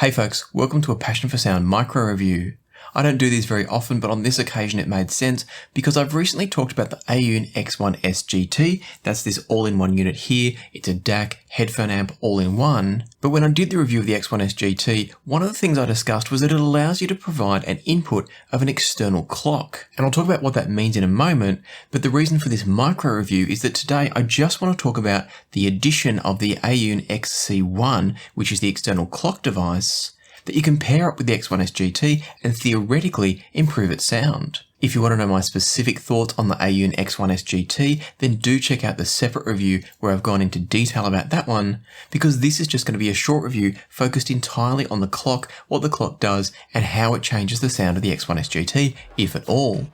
Hey folks, welcome to a Passion for Sound micro review. I don't do these very often, but on this occasion it made sense because I've recently talked about the Aune XC1 SGT. That's this all-in-one unit here. It's a DAC, headphone amp, all-in-one. But when I did the review of the XC1 SGT, one of the things I discussed was that it allows you to provide an input of an external clock. And I'll talk about what that means in a moment, but the reason for this micro review is that today I just want to talk about the addition of the Aune XC1, which is the external clock device, that you can pair up with the XC1 SGT and theoretically improve its sound. If you want to know my specific thoughts on the Aune XC1 SGT, then do check out the separate review where I've gone into detail about that one, because this is just going to be a short review focused entirely on the clock, what the clock does, and how it changes the sound of the XC1 SGT, if at all.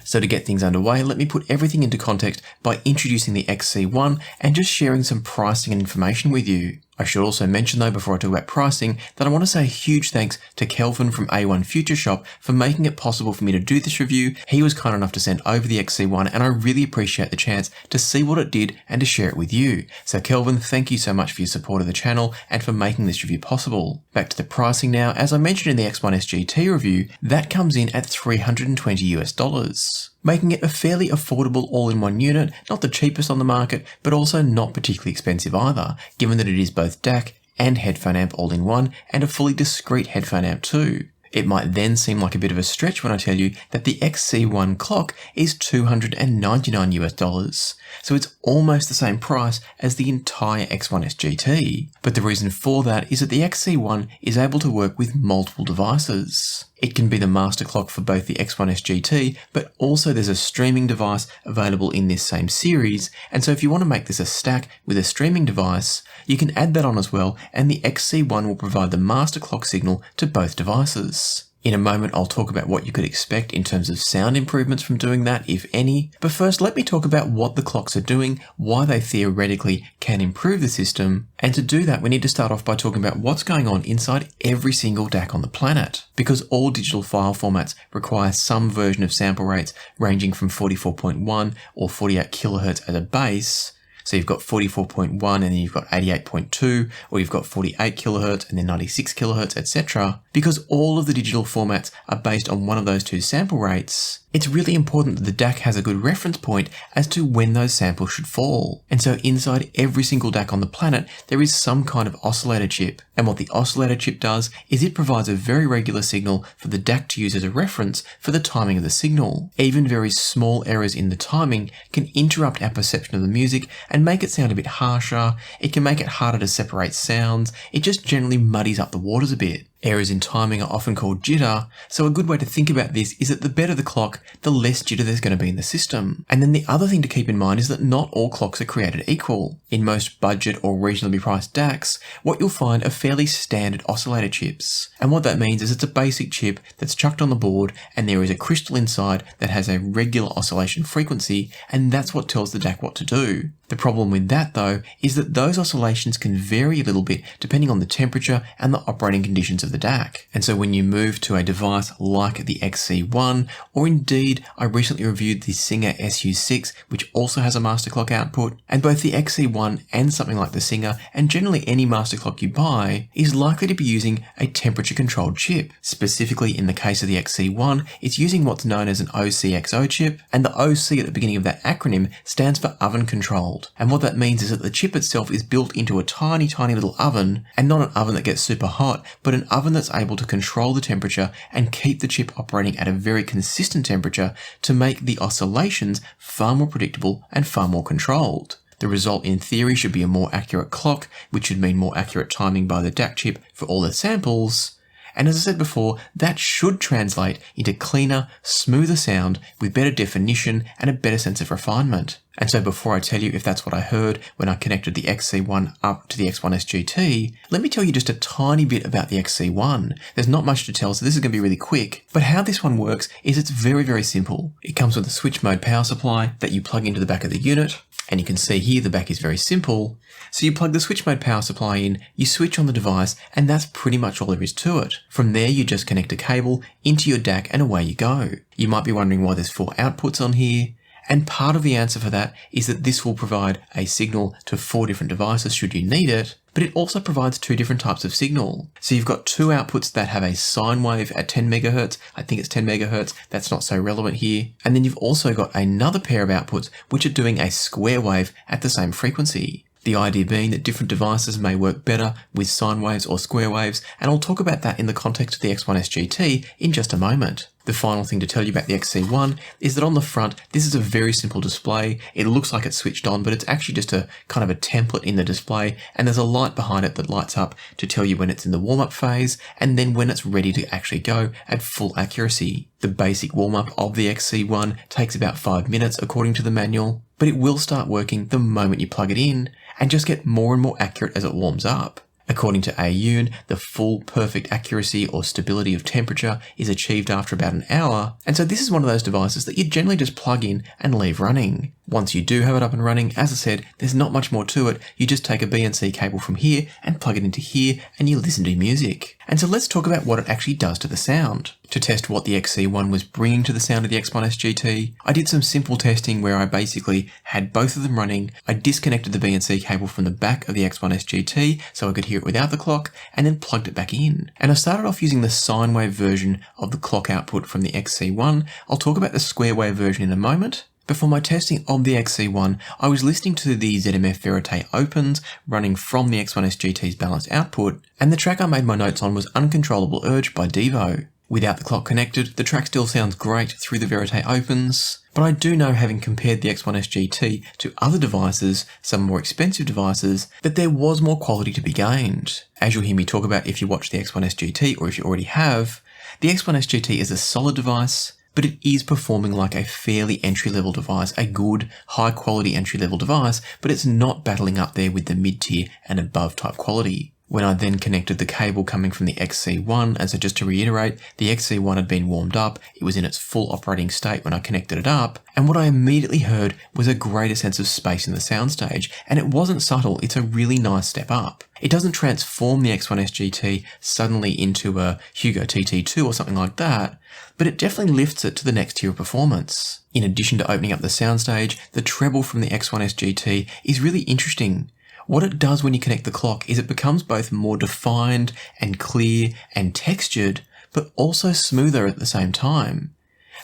So to get things underway, let me put everything into context by introducing the XC1 and just sharing some pricing and information with you. I should also mention though, before I talk about pricing, that I want to say a huge thanks to Kelvin from A1 Future Shop for making it possible for me to do this review. He was kind enough to send over the XC1 and I really appreciate the chance to see what it did and to share it with you. So Kelvin, thank you so much for your support of the channel and for making this review possible. Back to the pricing now. As I mentioned in the XC1 SGT review, that comes in at $320 US, making it a fairly affordable all-in-one unit, not the cheapest on the market, but also not particularly expensive either, given that it is both DAC and headphone amp all-in-one, and a fully discrete headphone amp too. It might then seem like a bit of a stretch when I tell you that the XC1 clock is $299 US, so it's almost the same price as the entire XC1 SGT. But the reason for that is that the XC1 is able to work with multiple devices. It can be the master clock for both the XC1 SGT, but also there's a streaming device available in this same series, and so if you want to make this a stack with a streaming device, you can add that on as well, and the XC1 will provide the master clock signal to both devices. In a moment, I'll talk about what you could expect in terms of sound improvements from doing that, if any. But first, let me talk about what the clocks are doing, why they theoretically can improve the system. And to do that, we need to start off by talking about what's going on inside every single DAC on the planet. Because all digital file formats require some version of sample rates ranging from 44.1 or 48 kilohertz as a base. So you've got 44.1 and then you've got 88.2, or you've got 48 kilohertz and then 96 kilohertz, etc. Because all of the digital formats are based on one of those two sample rates, it's really important that the DAC has a good reference point as to when those samples should fall. And so inside every single DAC on the planet, there is some kind of oscillator chip. And what the oscillator chip does is it provides a very regular signal for the DAC to use as a reference for the timing of the signal. Even very small errors in the timing can interrupt our perception of the music and make it sound a bit harsher. It can make it harder to separate sounds. It just generally muddies up the waters a bit. Errors in timing are often called jitter, so a good way to think about this is that the better the clock, the less jitter there's going to be in the system. And then the other thing to keep in mind is that not all clocks are created equal. In most budget or reasonably priced DACs, what you'll find are fairly standard oscillator chips. And what that means is it's a basic chip that's chucked on the board and there is a crystal inside that has a regular oscillation frequency, and that's what tells the DAC what to do. The problem with that though is that those oscillations can vary a little bit depending on the temperature and the operating conditions of the DAC. And so when you move to a device like the XC1, or indeed I recently reviewed the Singer SU6, which also has a master clock output, and both the XC1 and something like the Singer, and generally any master clock you buy, is likely to be using a temperature controlled chip. Specifically in the case of the XC1, it's using what's known as an OCXO chip, and the OC at the beginning of that acronym stands for oven controlled. And what that means is that the chip itself is built into a tiny little oven, and not an oven that gets super hot, but an oven that's able to control the temperature and keep the chip operating at a very consistent temperature to make the oscillations far more predictable and far more controlled. The result in theory should be a more accurate clock, which should mean more accurate timing by the DAC chip for all the samples. And as I said before, that should translate into cleaner, smoother sound with better definition and a better sense of refinement. And so before I tell you if that's what I heard when I connected the XC1 up to the X1S GT, let me tell you just a tiny bit about the XC1. There's not much to tell, so this is going to be really quick. But how this one works is it's very, very simple. It comes with a switch mode power supply that you plug into the back of the unit. And you can see here the back is very simple. So you plug the switch mode power supply in, you switch on the device, and that's pretty much all there is to it. From there, you just connect a cable into your DAC and away you go. You might be wondering why there's 4 outputs on here. And part of the answer for that is that this will provide a signal to 4 different devices should you need it, but it also provides 2 different types of signal. So you've got 2 outputs that have a sine wave at 10 megahertz. I think it's 10 megahertz. That's not so relevant here. And then you've also got another pair of outputs which are doing a square wave at the same frequency. The idea being that different devices may work better with sine waves or square waves, and I'll talk about that in the context of the X1S GT in just a moment. The final thing to tell you about the XC1 is that on the front, this is a very simple display. It looks like it's switched on, but it's actually just a kind of a template in the display, and there's a light behind it that lights up to tell you when it's in the warm-up phase, and then when it's ready to actually go at full accuracy. The basic warm-up of the XC1 takes about 5 minutes according to the manual, but it will start working the moment you plug it in, and just get more and more accurate as it warms up. According to Aune, the full perfect accuracy or stability of temperature is achieved after about an hour, and so this is one of those devices that you generally just plug in and leave running. Once you do have it up and running, as I said, there's not much more to it. You just take a BNC cable from here and plug it into here and you listen to music. And so let's talk about what it actually does to the sound. To test what the XC1 was bringing to the sound of the X1S GT, I did some simple testing where I basically had both of them running. I disconnected the BNC cable from the back of the X1S GT so I could hear it without the clock, and then plugged it back in. And I started off using the sine wave version of the clock output from the XC1. I'll talk about the square wave version in a moment. But for my testing of the XC1, I was listening to the ZMF Verite Opens running from the X1S GT's balanced output, and the track I made my notes on was Uncontrollable Urge by Devo. Without the clock connected, the track still sounds great through the Verite Opens, but I do know, having compared the X1S GT to other devices, some more expensive devices, that there was more quality to be gained. As you'll hear me talk about if you watch the X1S GT, or if you already have, the X1S GT is a solid device, but it is performing like a fairly entry-level device, a good, high-quality entry-level device, but it's not battling up there with the mid-tier and above type quality. When I then connected the cable coming from the XC1, and so just to reiterate, the XC1 had been warmed up, it was in its full operating state when I connected it up, and what I immediately heard was a greater sense of space in the soundstage, and it wasn't subtle, it's a really nice step up. It doesn't transform the X1S GT suddenly into a Hugo TT2 or something like that, but it definitely lifts it to the next tier of performance. In addition to opening up the soundstage, the treble from the X1S GT is really interesting. What it does when you connect the clock is it becomes both more defined and clear and textured, but also smoother at the same time.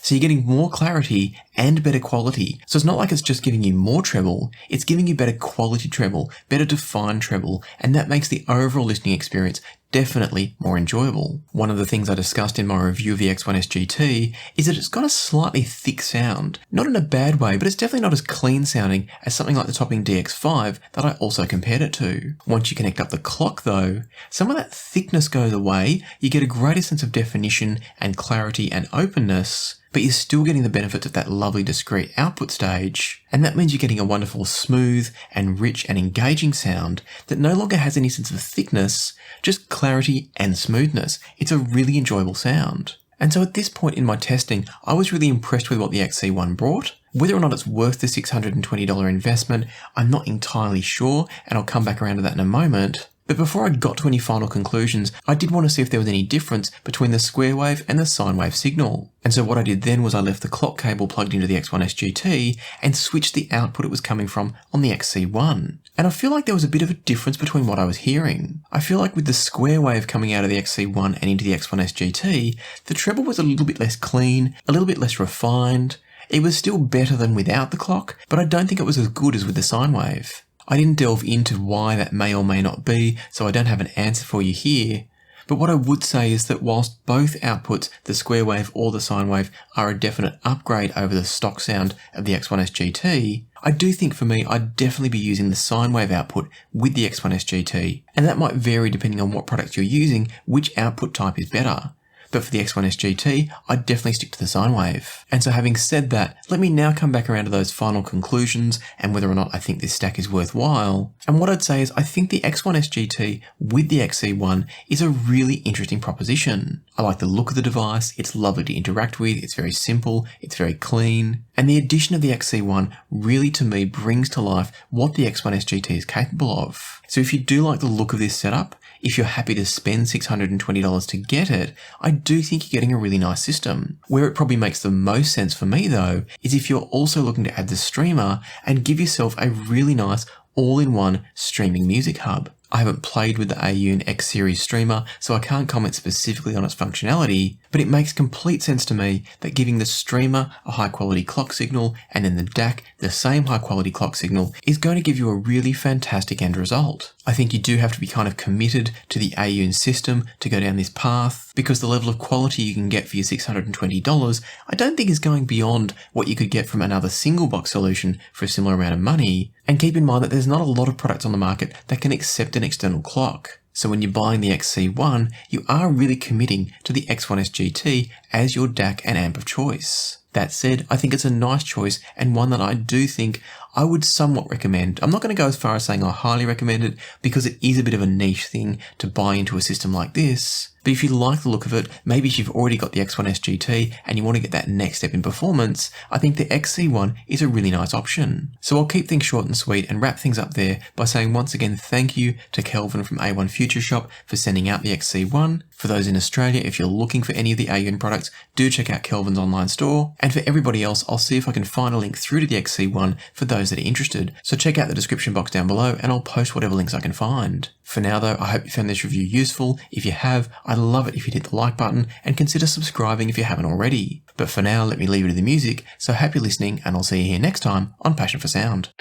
So you're getting more clarity and better quality. So it's not like it's just giving you more treble, it's giving you better quality treble, better defined treble, and that makes the overall listening experience definitely more enjoyable. One of the things I discussed in my review of the X1S GT is that it's got a slightly thick sound. Not in a bad way, but it's definitely not as clean sounding as something like the Topping DX5 that I also compared it to. Once you connect up the clock though, some of that thickness goes away, you get a greater sense of definition and clarity and openness, but you're still getting the benefits of that lovely discrete output stage, and that means you're getting a wonderful smooth and rich and engaging sound that no longer has any sense of thickness, just clarity and smoothness. It's a really enjoyable sound. And so at this point in my testing, I was really impressed with what the XC1 brought. Whether or not it's worth the $620 investment, I'm not entirely sure, and I'll come back around to that in a moment. But before I got to any final conclusions, I did want to see if there was any difference between the square wave and the sine wave signal. And so what I did then was I left the clock cable plugged into the X1S GT and switched the output it was coming from on the XC1. And I feel like there was a bit of a difference between what I was hearing. I feel like with the square wave coming out of the XC1 and into the X1S GT, the treble was a little bit less clean, a little bit less refined. It was still better than without the clock, but I don't think it was as good as with the sine wave. I didn't delve into why that may or may not be, so I don't have an answer for you here. But what I would say is that whilst both outputs, the square wave or the sine wave, are a definite upgrade over the stock sound of the X1S GT, I do think for me I'd definitely be using the sine wave output with the X1S GT, and that might vary depending on what products you're using, which output type is better. But for the X1S GT, I'd definitely stick to the sine wave. And so having said that, let me now come back around to those final conclusions and whether or not I think this stack is worthwhile. And what I'd say is I think the X1S GT with the XC1 is a really interesting proposition. I like the look of the device, it's lovely to interact with, it's very simple, it's very clean. And the addition of the XC1 really to me brings to life what the X1S GT is capable of. So if you do like the look of this setup, if you're happy to spend $620 to get it, I do think you're getting a really nice system. Where it probably makes the most sense for me though, is if you're also looking to add the streamer and give yourself a really nice all-in-one streaming music hub. I haven't played with the Aune X series streamer, so I can't comment specifically on its functionality, but it makes complete sense to me that giving the streamer a high quality clock signal and then the DAC the same high quality clock signal is going to give you a really fantastic end result. I think you do have to be kind of committed to the Aune system to go down this path, because the level of quality you can get for your $620 I don't think is going beyond what you could get from another single box solution for a similar amount of money. And keep in mind that there's not a lot of products on the market that can accept an external clock. So when you're buying the XC1, you are really committing to the X1S GT as your DAC and amp of choice. That said, I think it's a nice choice and one that I do think I would somewhat recommend. I'm not going to go as far as saying I highly recommend it because it is a bit of a niche thing to buy into a system like this. But if you like the look of it, maybe if you've already got the X1S GT and you want to get that next step in performance, I think the XC1 is a really nice option. So I'll keep things short and sweet and wrap things up there by saying once again thank you to Kelvin from A1 Future Shop for sending out the XC1. For those in Australia, if you're looking for any of the Aune products, do check out Kelvin's online store. And for everybody else, I'll see if I can find a link through to the XC1 for those that are interested. So check out the description box down below and I'll post whatever links I can find. For now though, I hope you found this review useful. If you have, I'd love it if you hit the like button and consider subscribing if you haven't already. But for now, let me leave you to the music, so happy listening and I'll see you here next time on Passion for Sound.